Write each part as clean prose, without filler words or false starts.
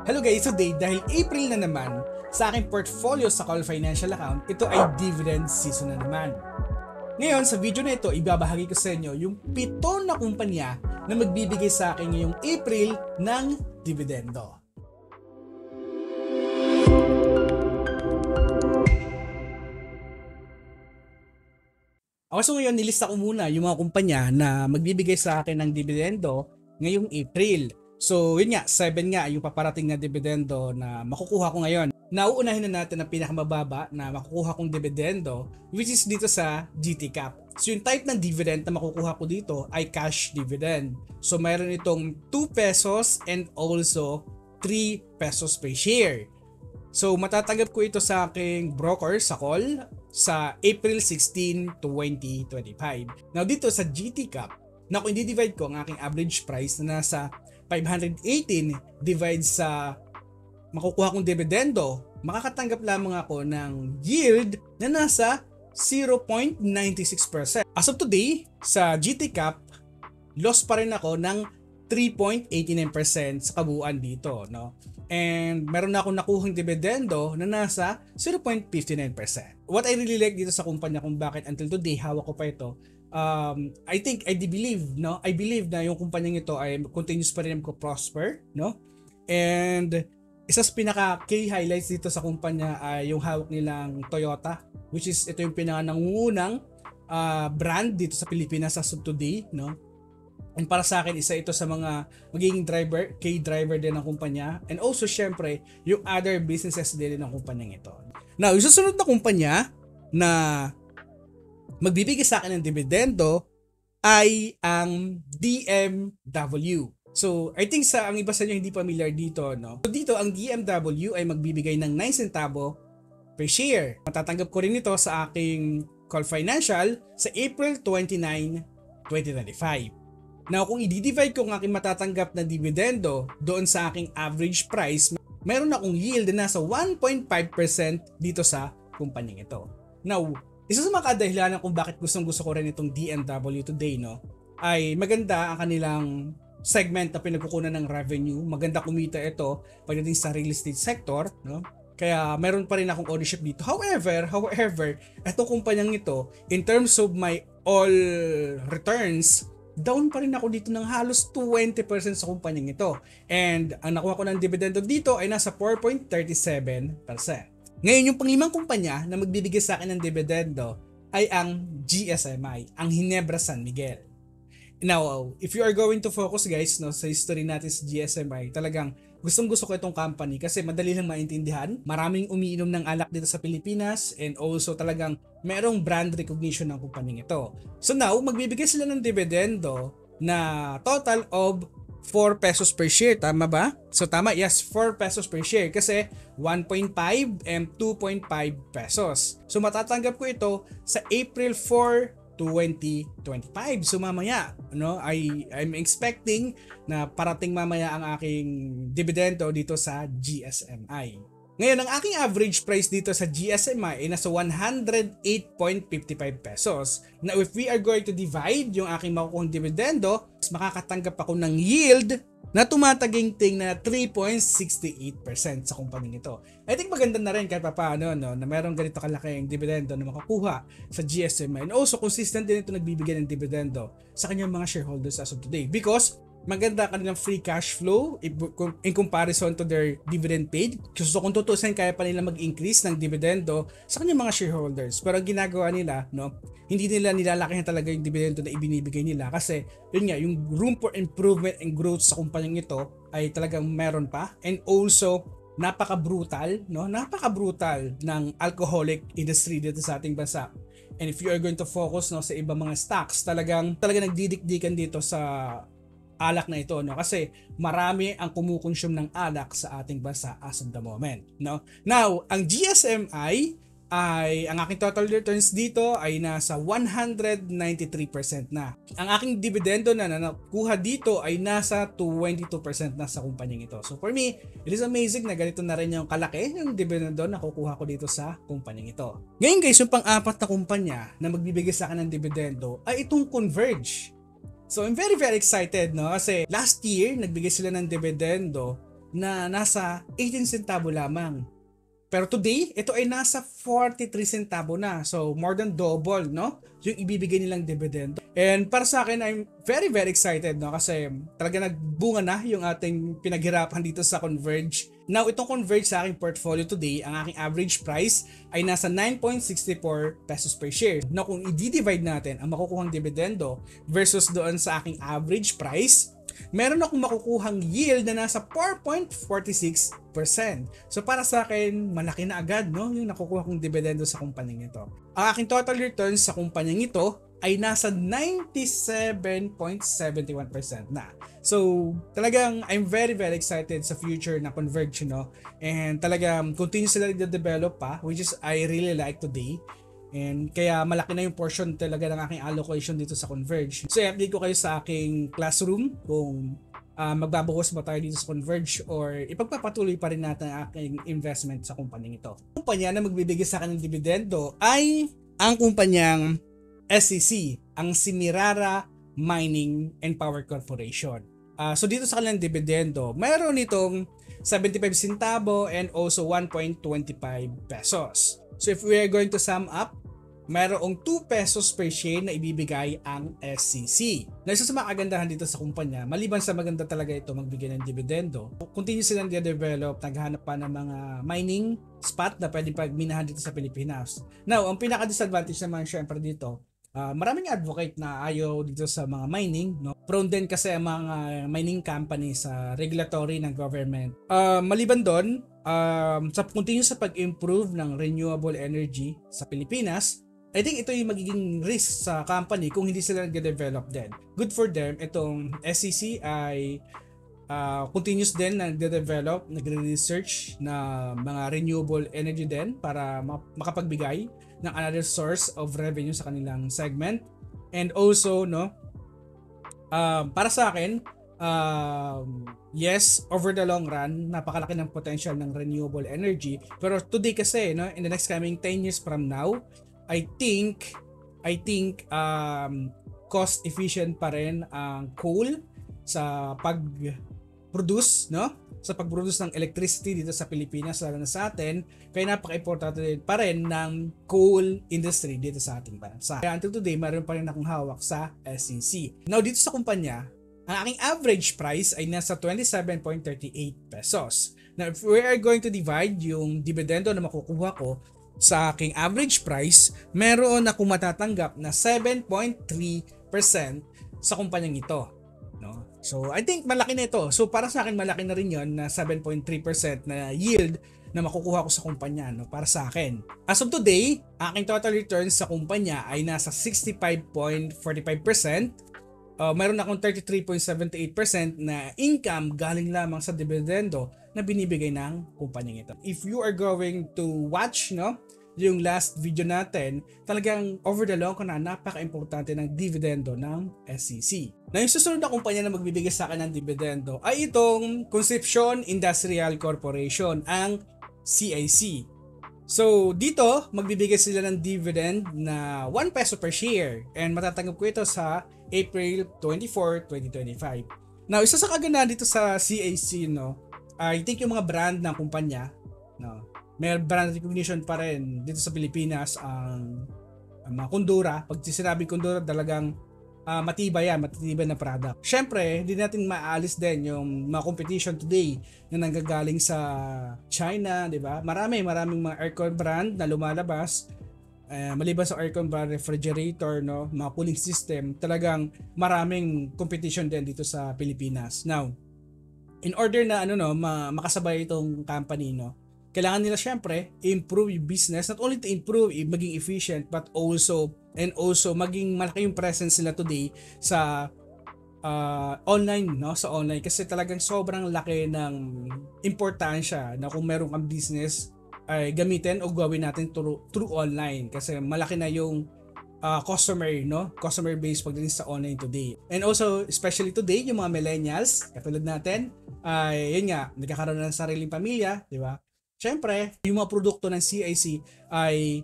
Hello guys, today dahil April na naman, sa aking portfolio sa Call Financial account, ito ay dividend season na naman. Ngayon sa video na ito, ibabahagi ko sa inyo yung 7 na kumpanya na magbibigay sa akin ngayong April ng dividendo. So ngayon nilista ko muna yung mga kumpanya na magbibigay sa akin ng dividendo ngayong April. So yun nga, 7 nga yung paparating na dividendo na makukuha ko ngayon. Nauunahin na natin ang pinakamababa na makukuha kong dividendo, which is dito sa GT Cap. So yung type ng dividend na makukuha ko dito ay cash dividend. So mayroon itong 2 pesos and also 3 pesos per share. So matatanggap ko ito sa aking broker sa call sa April 16, 2025. Now dito sa GT Cap, na kung i-divide ko ang aking average price na nasa 518 divides sa makukuha kong dividendo, makakatanggap lamang ako ng yield na nasa 0.96%. As of today, sa GT Cap, loss pa rin ako ng 3.89% sa kabuuan dito, no? And meron na akong nakuhang dividendo na nasa 0.59%. What I really like dito sa kumpanya kung bakit until today hawak ko pa ito, I believe na yung kumpanyang ito ay continuous pa rin mag-prosper, no? And isa sa pinaka key highlights dito sa kumpanya ay yung hawak nilang Toyota, which is ito yung pinaka-nangungunang brand dito sa Pilipinas as of today, no? And para sa akin, isa ito sa mga magiging key driver din ng kumpanya. And also, syempre, yung other businesses din ng kumpanyang ito. Now, yung susunod na kumpanya na magbibigay sa akin ng dividendo ay ang DMW. So, I think ang iba sa inyo hindi familiar dito, no? So, dito, ang DMW ay magbibigay ng 9 centavo per share. Matatanggap ko rin ito sa aking Call Financial sa April 29, 2025. Now, kung i-divide ko ang aking matatanggap na dividendo doon sa aking average price, meron akong yield na nasa 1.5% dito sa kumpanyang ito. Now, isa sa mga kadahilanan kung bakit gustong-gusto ko rin itong DMW today, no, ay maganda ang kanilang segment na pinagkukunan ng revenue. Maganda kumita ito pagdating sa real estate sector, no? Kaya meron pa rin akong ownership dito. However, itong kumpanyang ito, in terms of my all returns, down pa rin ako dito ng halos 20% sa kumpanyang ito. And ang nakuha ko ng dividendo dito ay nasa 4.37%. Ngayon, yung panglimang kumpanya na magbibigay sa akin ng dividendo ay ang GSMI, ang Ginebra San Miguel. Now, if you are going to focus guys, no, sa history natin sa GSMI, talagang gustong-gusto ko itong company kasi madali lang maintindihan. Maraming umiinom ng alak dito sa Pilipinas and also talagang merong brand recognition ng kumpanyang ito. So now, magbibigay sila ng dividendo na total of 4 pesos per share, tama ba? So tama, yes, 4 pesos per share kasi 1.5 and 2.5 pesos. So matatanggap ko ito sa April 4, 2025. So mamaya, no, I'm expecting na parating mamaya ang aking dividendo dito sa GSMI. Ngayon, ang aking average price dito sa GSMI ay nasa 108.55 pesos. Now, if we are going to divide yung aking makukuhang dividendo, makakatanggap ako ng yield na tumataginting na 3.68% sa kumpanyang ito. I think maganda na rin kahit paano, no, na mayroong ganito kalaking dividendo na makukuha sa GSMI. And also, consistent din ito nagbibigay ng dividendo sa kanyang mga shareholders as of today because maganda kanilang free cash flow in comparison to their dividend paid. So kung tutusin, kaya pa nila mag-increase ng dividendo sa kanyang mga shareholders. Pero ang ginagawa nila, no, hindi nila nilalakihan talaga yung dividendo na ibinibigay nila kasi yun nga, yung room for improvement and growth sa kumpanyang ito ay talagang meron pa. And also, napaka-brutal ng alcoholic industry dito sa ating bansa. And if you are going to focus, no, sa ibang mga stocks, talagang nagdidikdikan dito sa alak na ito, no, kasi marami ang kumukonsume ng alak sa ating bansa as of the moment, no. Now, ang GSMI ay ang aking total returns dito ay nasa 193% na. Ang aking dividendo na nakuha dito ay nasa 22% na sa kumpanyang ito. So for me, it is amazing na ganito na rin yung kalaki yung dividendo na kukuha ko dito sa kumpanyang ito. Ngayon guys, yung pang-apat na kumpanya na magbibigay sa akin ng dividendo ay itong Converge. So I'm very excited, no, kasi last year nagbigay sila ng dividendo na nasa 18 centavo lamang. Pero today, ito ay nasa 43 centavo na. So, more than double, no? Yung ibibigay nilang dividend. And para sa akin, I'm very, very excited, no? Kasi talaga nagbunga na yung ating pinaghirapan dito sa Converge. Now, itong Converge sa aking portfolio today, ang aking average price ay nasa 9.64 pesos per share. Now, kung i-divide natin ang makukuhang dividendo versus doon sa aking average price, meron akong makukuhang yield na nasa 4.46%. So para sa akin, malaki na agad, no, yung nakukuha kong dividendo sa kumpanyang ito. Ang aking total return sa kumpanyang ito ay nasa 97.71% na. So talagang I'm very very excited sa future na Converge, no? And talagang continue sila i-develop pa, which is I really like today. And kaya malaki na yung portion talaga ng aking allocation dito sa Converge. So i-update ko kayo sa aking classroom kung magbabawas ba tayo dito sa Converge or ipagpapatuloy pa rin natin ang aking investment sa kumpanyang ito. Ang kumpanya na magbibigay sa akin ng dividendo ay ang kumpanyang SCC, ang Semirara Mining and Power Corporation. So dito sa kanilang dividendo, mayroon itong 75 centavo and also 1.25 pesos. So if we are going to sum up, mayroong 2 pesos per share na ibibigay ang SCC. Na isa sa mga kagandahan dito sa kumpanya, maliban sa maganda talaga ito magbigay ng dividendo, continue silang de-develop, naghahanap pa ng mga mining spot na pwede pagminahan dito sa Pilipinas. Now, ang pinaka-disadvantage naman syempre dito, maraming advocate na ayaw dito sa mga mining, no? Prone din kasi ang mga mining company sa regulatory ng government. Maliban doon, sa continue sa pag-improve ng renewable energy sa Pilipinas, I think ito yung magiging risk sa company kung hindi sila nag-develop din. Good for them, itong SCC ay continuous din na nag-develop, nagre-research na mga renewable energy din para makapagbigay ng another source of revenue sa kanilang segment. And also, no, para sa akin, yes, over the long run, napakalaki ng potential ng renewable energy. Pero today kasi, no, in the next coming 10 years from now, I think cost efficient pa rin ang coal sa pag-produce, no? Sa pag-produce ng electricity dito sa Pilipinas, lalo na sa atin, kaya napaka-importante pa rin ng coal industry dito sa ating bansa. Kaya until today, meron pa rin akong hawak sa SCC. Now, dito sa kumpanya, ang aking average price ay nasa 27.38 pesos. Now, if we are going to divide yung dividendo na makukuha ko sa aking average price, meron akong matatanggap na 7.3% sa kumpanyang ito, no? So I think malaki na ito. So para sa akin malaki na rin 'yon na 7.3% na yield na makukuha ko sa kumpanya, no, para sa akin. As of today, aking total returns sa kumpanya ay nasa 65.45%. Mayroon akong 33.78% na income galing lamang sa dividendo na binibigay ng kumpanyang ito. If you are going to watch, no, yung last video natin, talagang over the long run, napaka-importante ng dividendo ng SCC. Na yung susunod na kumpanya na magbibigay sa akin ng dividendo ay itong Concepcion Industrial Corporation, ang CIC. So dito, magbibigay sila ng dividend na 1 peso per share and matatanggap ko ito sa April 24, 2025. Now, isa sa kagandahan dito sa CIC, no, I think yung mga brand ng kumpanya, no, may brand recognition pa rin dito sa Pilipinas ang mga Kundura. Pag sinabi Kundura, talagang matibay na product. Syempre, hindi natin maalis din yung mga competition today na nanggagaling sa China, di ba? Maraming mga aircon brand na lumalabas. Maliban sa aircon brand, refrigerator, no, mga cooling system, talagang maraming competition din dito sa Pilipinas. Now, in order na makasabay itong company, no, kailangan nila syempre improve yung business, not only to improve, maging efficient, but also maging malaki yung presence nila today sa online, no, sa online, kasi talagang sobrang laki ng importansya na kung meron kang business ay gamitin o gawin natin through online, kasi malaki na yung customer base pagdating sa online today. And also, especially today, yung mga millennials, katulad natin, ay yun nga, nagkakaroon ng sariling pamilya, di ba? Siyempre, yung mga produkto ng CIC ay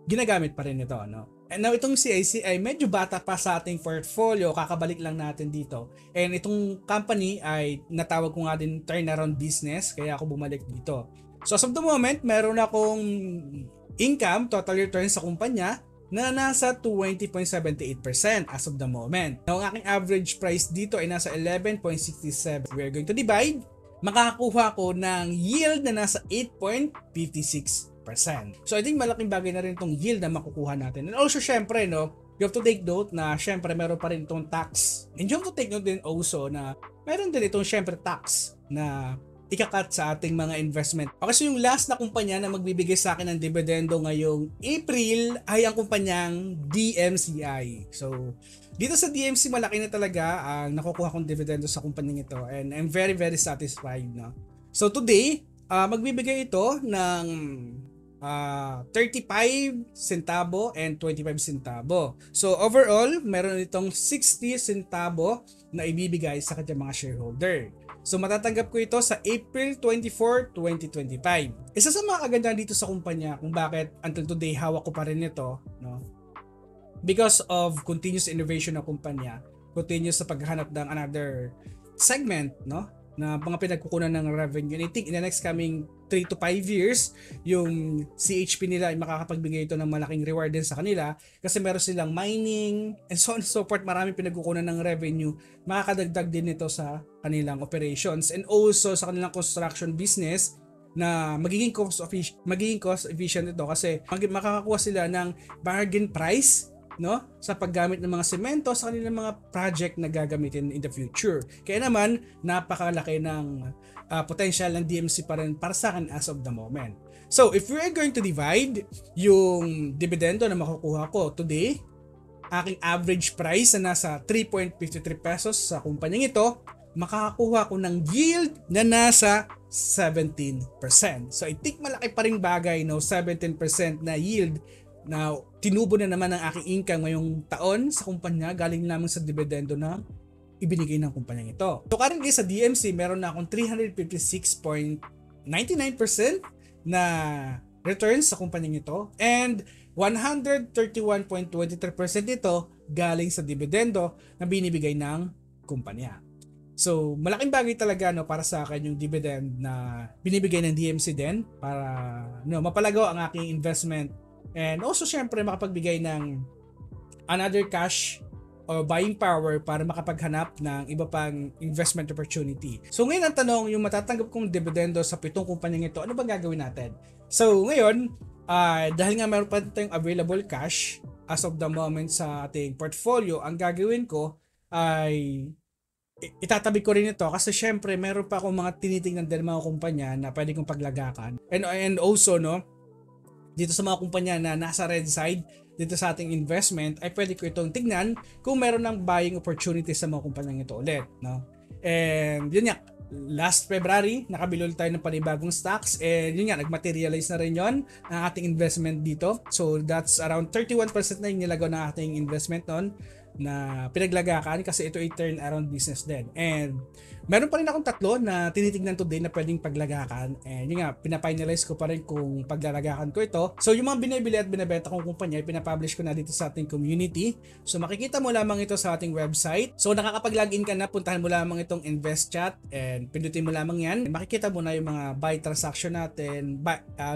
ginagamit pa rin ito, no? And now itong CICI medyo bata pa sa ating portfolio, kakabalik lang natin dito. And itong company ay natawag ko nga din turnaround business, kaya ako bumalik dito. So as of the moment, meron akong income, total return sa kumpanya na nasa 20.78% as of the moment. Now ang aking average price dito ay nasa 11.67. We are going to divide. Makakakuha ko ng yield na nasa 8.56%. So I think malaking bagay na rin itong yield na makukuha natin. And also syempre, no, you have to take note na syempre meron pa rin itong tax. And you have to take note din also na meron din itong syempre tax na ikakat sa ating mga investment. Okay, so yung last na kumpanya na magbibigay sa akin ng dividendo ngayong April ay ang kumpanyang DMCI. So dito sa DMC malaki na talaga ang nakukuha kong dividendo sa kumpanyang ito, and I'm very very satisfied, no. So today, magbibigay ito ng 35 centavo and 25 centavo. So overall, meron itong 60 centavo na ibibigay sa kanyang mga shareholder. So matatanggap ko ito sa April 24, 2025. Isa sa mga kagandahan dito sa kumpanya kung bakit until today hawak ko pa rin ito, no? Because of continuous innovation ng kumpanya, continuous sa paghahanap ng another segment, no, na mga pinagkukunan ng revenue. And I think in the next coming 3 to 5 years, yung CHP nila ay makakapagbigay ito ng malaking reward din sa kanila kasi meron silang mining and so on and so forth. Maraming pinagkukunan ng revenue, makakadagdag din ito sa kanilang operations and also sa kanilang construction business na magiging cost efficient ito kasi makakakuha sila ng bargain price, no, sa paggamit ng mga semento sa kanilang mga project na gagamitin in the future. Kaya naman napakalaki ng potential ng DMC pa rin para sa akin as of the moment. So if we are going to divide yung dividendo na makukuha ko today, aking average price na nasa 3.53 pesos sa kumpanyang ito, makakakuha ko ng yield na nasa 17%. So I think malaki pa ring bagay, no, 17% na yield na tinubo na naman ang aking income ngayong taon sa kumpanya galing lamang sa dividendo na ibinigay ng kumpanyang ito. So currently sa DMC meron na akong 356.99% na returns sa kumpanyang ito and 131.23% ito galing sa dividendo na binibigay ng kumpanya. So malaking bagay talaga, no, para sa akin yung dividend na binibigay ng DMC din para, no, mapalagaw ang aking investment and also syempre makapagbigay ng another cash o buying power para makapaghanap ng iba pang investment opportunity. So ngayon ang tanong, yung matatanggap kong dividendo sa 7 kumpanyang ito, ano bang gagawin natin? So ngayon, dahil nga meron pa tayong available cash as of the moment sa ating portfolio, ang gagawin ko ay itatabi ko rin ito kasi syempre meron pa akong mga tinitingnan din mga kumpanya na pwede kong paglagakan. And also, no, dito sa mga kumpanya na nasa red side dito sa ating investment ay pwede ko itong tignan kung meron ng buying opportunity sa mga kumpanyang ito ulit, no? And yun nga, last February nakabilol tayo ng panibagong stocks and yun nga, nagmaterialize na rin yon ang ating investment dito. So that's around 31% na yung nilagaw ng ating investment noon na pinaglagakan kasi ito ay turnaround business din. And meron pa rin akong 3 na tinitingnan today na pwedeng paglagakan, and yun nga, pinafinalize ko pa rin kung paglalagakan ko ito. So yung mga binibili at binibenta kong kumpanya, pinapublish ko na dito sa ating community. So makikita mo lamang ito sa ating website. So nakakapag-login ka na, puntahan mo lamang itong invest chat and pindutin mo lamang yan. Makikita mo na yung mga buy transaction natin,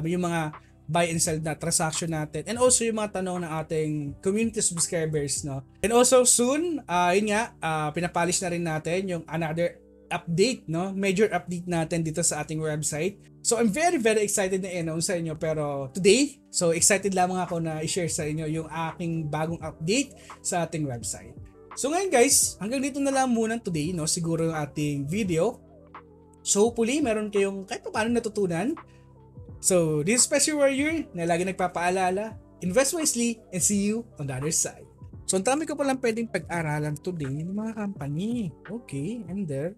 yung mga buy and sell na transaction natin, and also yung mga tanong ng ating community subscribers, no. And also soon, yun nga, pinapublish na rin natin yung another update, no, major update natin dito sa ating website. So I'm very very excited na i-announce sa inyo, pero today, so excited lamang ako na i-share sa inyo yung aking bagong update sa ating website. So ngayon guys, hanggang dito na lang muna today, no, siguro yung ating video. So hopefully meron kayong kahit paano natutunan. So, this is Special Warrior na lagi nagpapaalala, invest wisely and see you on the other side. So, ang dami ko palang pwedeng pag-aralan today ng mga company. Okay, I'm there.